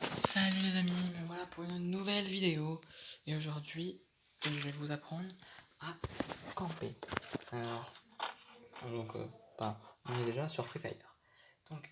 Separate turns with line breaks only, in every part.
Salut les amis, me voilà pour une nouvelle vidéo. Et aujourd'hui, je vais vous apprendre à camper. Alors, on est déjà sur Free Fire. Donc,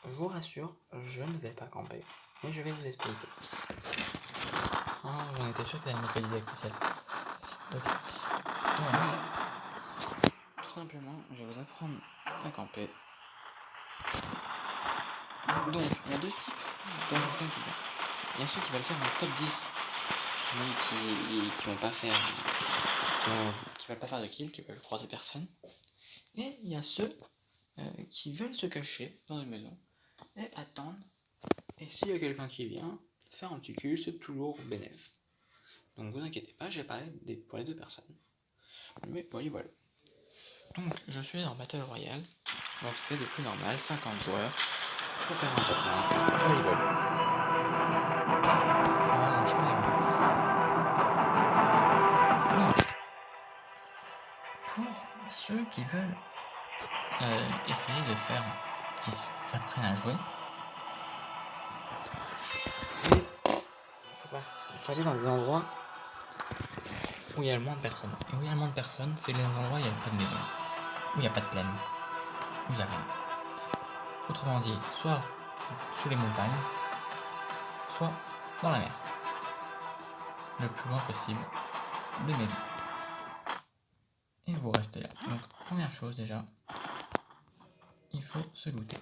je vous rassure, je ne vais pas camper. Mais je vais vous expliquer. Oh, j'en étais sûr que ça allait me localiser avec le ciel. Ok. Donc, tout simplement, je vais vous apprendre à camper. Donc, il y a deux types de personnes qui campent. Il y a ceux qui veulent faire un top 10, mais qui vont pas faire, qui veulent pas faire de kill, qui veulent croiser personne. Et il y a ceux qui veulent se cacher dans une maison et attendre. Et s'il y a quelqu'un qui vient, faire un petit kill, c'est toujours bénéf. Donc vous inquiétez pas, j'ai parlé pour les deux personnes. Mais voilà, voilà. Donc je suis en Battle Royale, donc c'est le plus normal, 50 joueurs. Faut faire un top 1, volleyball. Ah, je donc, pour ceux qui veulent essayer de faire, qui s'apprennent à jouer, il faut aller dans des endroits où il y a le moins de personnes. Et où il y a le moins de personnes, c'est les endroits où il n'y a pas de maison, où il n'y a pas de plaine, où il n'y a rien. Autrement dit, soit sous les montagnes, soit dans la mer. Le plus loin possible des maisons. Et vous restez là. Donc, première chose déjà, il faut se looter.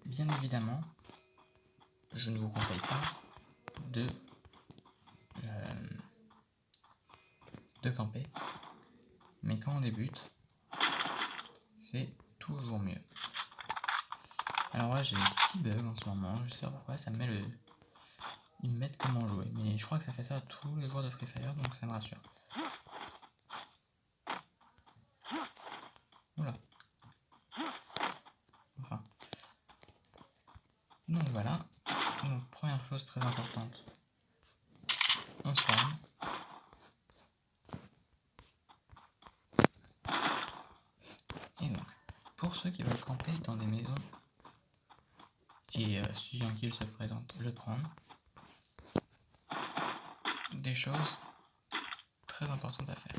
Bien évidemment, je ne vous conseille pas de camper. Mais quand on débute, c'est toujours mieux. Alors ouais, j'ai des petits bugs en ce moment, je sais pas pourquoi, ça me met le... Ils me mettent comment jouer, mais je crois que ça fait ça à tous les joueurs de Free Fire, donc ça me rassure. Oula. Enfin. Donc voilà. Donc première chose très importante. On s'arme. Et donc, pour ceux qui veulent camper dans des maisons, et si un kill se présente, le prendre. Des choses très importantes à faire.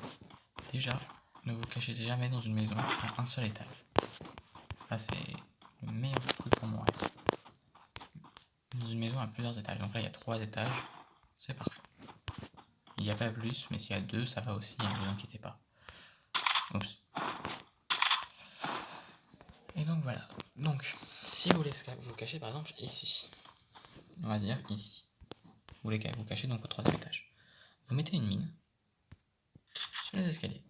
Déjà, ne vous cachez jamais dans une maison à un seul étage. Ça c'est le meilleur truc pour moi. Dans une maison à plusieurs étages. Donc là il y a 3 étages, c'est parfait. Il n'y a pas plus, mais s'il y a 2, ça va aussi, ne vous inquiétez pas. Oups. Et donc voilà. Donc, si vous voulez vous cacher par exemple ici, on va dire ici, vous voulez vous cacher donc au 3e étage. Vous mettez une mine sur les escaliers.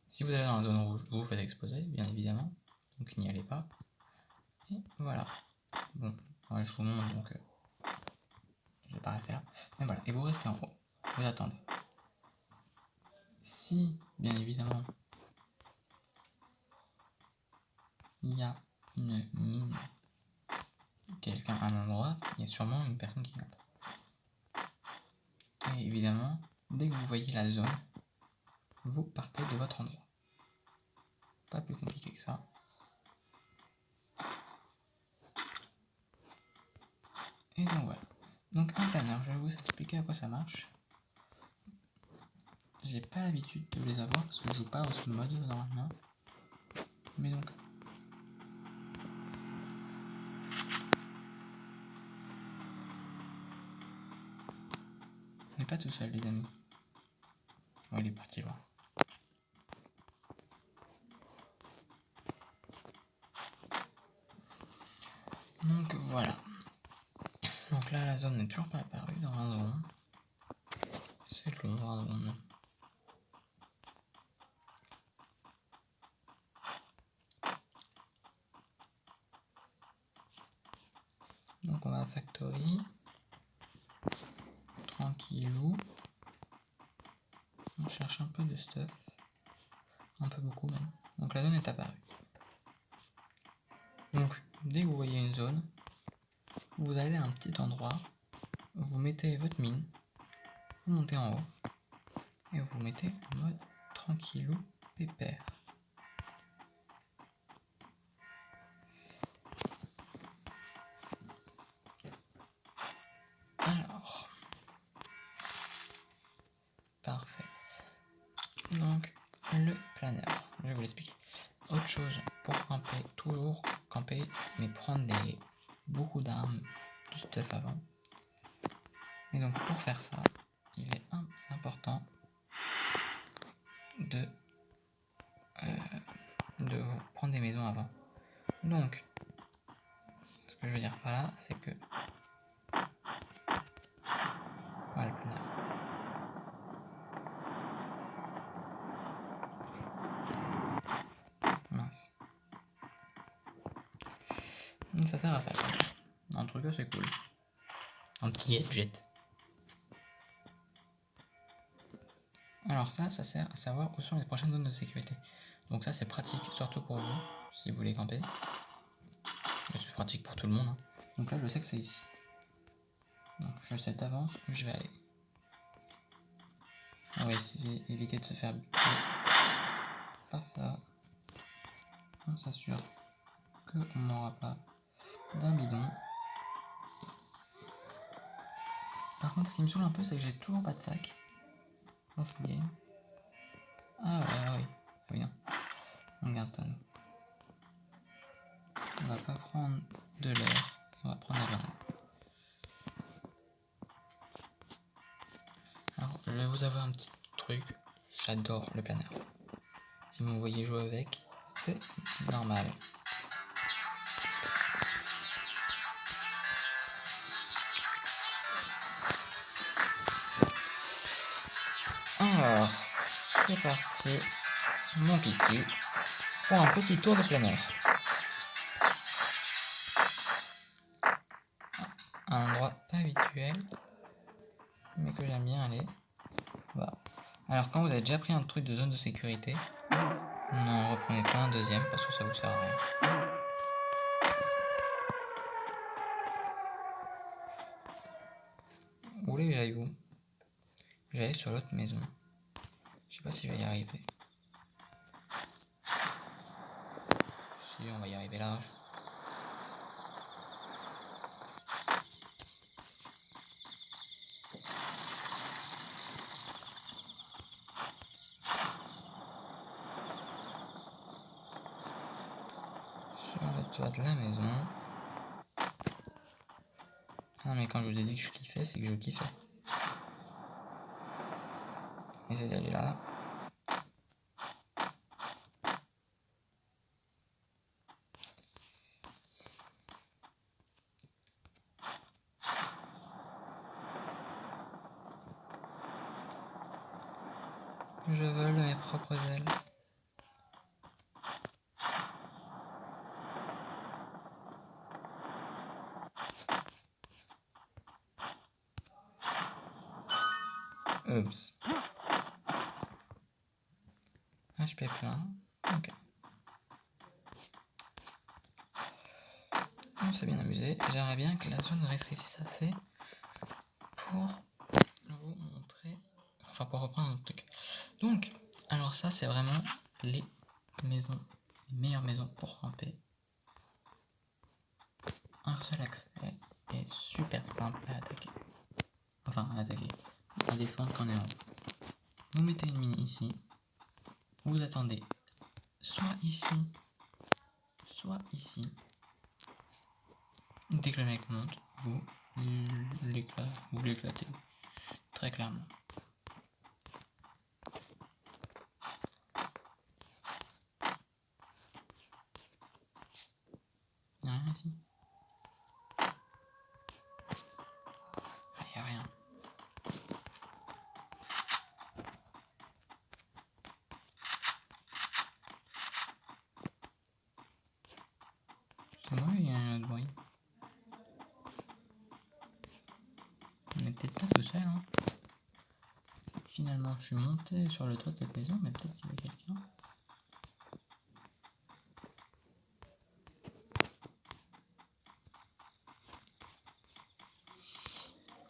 Si vous allez dans la zone rouge, vous vous faites exploser, bien évidemment. Donc n'y allez pas. Et voilà. Bon, ouais, je vous montre donc je vais pas rester là. Et voilà. Et vous restez en haut. Vous attendez. Si, bien évidemment, il y a une mine, quelqu'un à un endroit, il y a sûrement une personne qui campe. Et évidemment, dès que vous voyez la zone, vous partez de votre endroit. Pas plus compliqué que ça. Et donc voilà. Donc un planeur, je vais vous expliquer à quoi ça marche. J'ai pas l'habitude de les avoir parce que je joue pas au full mode normalement. Mais donc. On n'est pas tout seul les amis. Oh, il est parti loin. Donc voilà. Donc là la zone n'est toujours pas apparue dans un zone. C'est long un zone. Donc on va à Factory. Tranquillou. On cherche un peu de stuff. Un peu beaucoup même. Donc la zone est apparue. Donc dès que vous voyez une zone, vous allez à un petit endroit, vous mettez votre mine, vous montez en haut, et vous mettez en mode tranquillou pépère. Parfait. Donc, le planeur, je vais vous l'expliquer. Autre chose, pour camper, toujours camper, mais prendre beaucoup d'armes, du stuff avant. Et donc, pour faire ça, c'est important de prendre des maisons avant. Donc, ce que je veux dire par là, c'est que... Voilà le planeur. Mince. Ça sert à ça. En tout cas, c'est cool. Un petit gadget. Alors ça sert à savoir où sont les prochaines zones de sécurité. Donc ça, c'est pratique, surtout pour vous, si vous voulez camper. C'est pratique pour tout le monde. Hein. Donc là, je sais que c'est ici. Donc je sais d'avance où je vais aller. On va essayer d'éviter de se faire buter par ça. On s'assure qu'on n'aura pas d'un bidon. Par contre, ce qui me saoule un peu, c'est que j'ai toujours pas de sac dans cette game. Ah oui. Hein. On garde ça. On va pas prendre de l'air, on va prendre la grenade. Alors, je vais vous avouer un petit truc, j'adore le planeur. Si vous me voyez jouer avec, c'est normal. Alors, c'est parti, mon kiki, pour un petit tour de planeur. Un endroit pas habituel, mais que j'aime bien aller. Voilà. Alors, quand vous avez déjà pris un truc de zone de sécurité, n'en reprenez pas un deuxième parce que ça vous sert à rien. Vous voulez que j'aille où? J'allais sur l'autre maison. Je sais pas si je vais y arriver. Si, on va y arriver là. Sur le toit de la maison. Ah mais quand je vous ai dit que je kiffais, c'est que je kiffais. Essayez d'aller là. Je vole mes propres ailes. Oups. HP plein. Ok. On s'est bien amusé. J'aimerais bien que la zone rétrécisse assez pour vous montrer. Enfin, pour reprendre un autre truc. Donc, alors ça, c'est vraiment les maisons. Les meilleures maisons pour camper. Un seul accès et super simple à attaquer. Enfin, à attaquer. À défendre quand on est en haut. Vous mettez une mine ici. Vous attendez soit ici, soit ici. Dès que le mec monte, vous l'éclatez. Très clairement. Y'a rien ici? Ah, y'a rien. C'est moi, il y a un autre bruit. On est peut-être pas tout seul, hein. Finalement, je suis monté sur le toit de cette maison, mais peut-être qu'il y avait quelqu'un.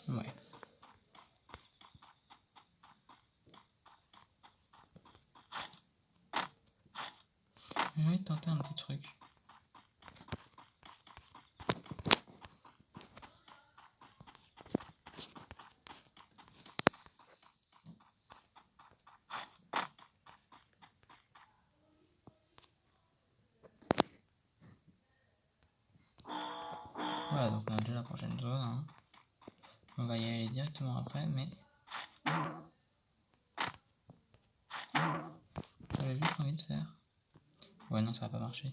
Ouais. J'ai envie de tenter un petit truc. Voilà, donc on a déjà la prochaine zone. Hein. On va y aller directement après, mais... J'avais juste envie de faire... Ouais, non, ça va pas marcher.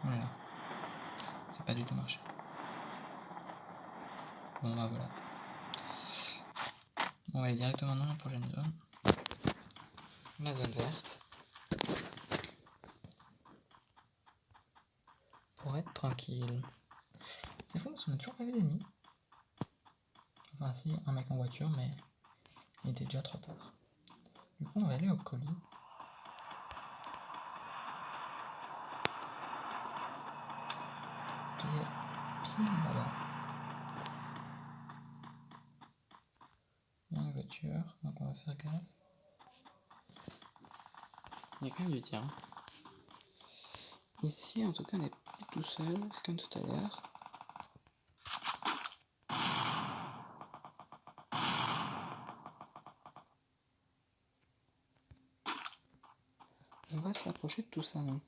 Voilà. C'est pas du tout marché. Bon, bah voilà. On va aller directement dans la prochaine zone. La zone verte. Pour être tranquille. C'est fou parce qu'on a toujours pas vu d'ennemis. Enfin si, un mec en voiture, mais il était déjà trop tard. Du coup on va aller au colis. Qui est pile là-bas. Il y a une voiture, donc on va faire gaffe. Il y a quand même du tir. Ici en tout cas on n'est plus tout seul, comme tout à l'heure. On va se rapprocher de tout ça. Non.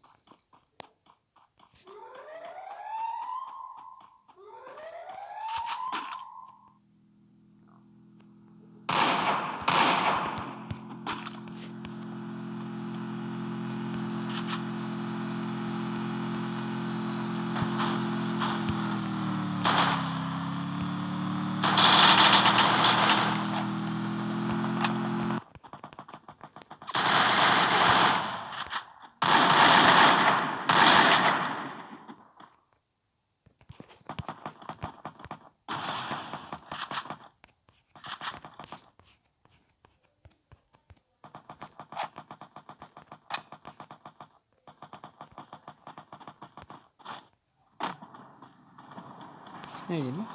Ah, il est mort.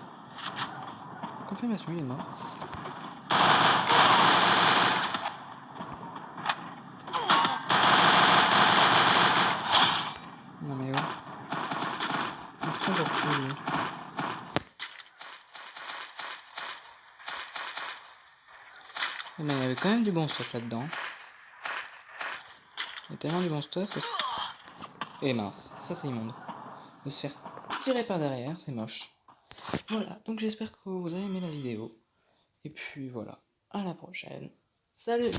Confirmation, il est mort. Non mais ouais. Il se prend pour qui lui? Eh ben, il y avait quand même du bon stuff là-dedans. Il y a tellement du bon stuff que c'est... Eh mince, ça c'est immonde. De se faire tirer par derrière, c'est moche. Voilà, donc j'espère que vous avez aimé la vidéo. Et puis voilà, à la prochaine. Salut!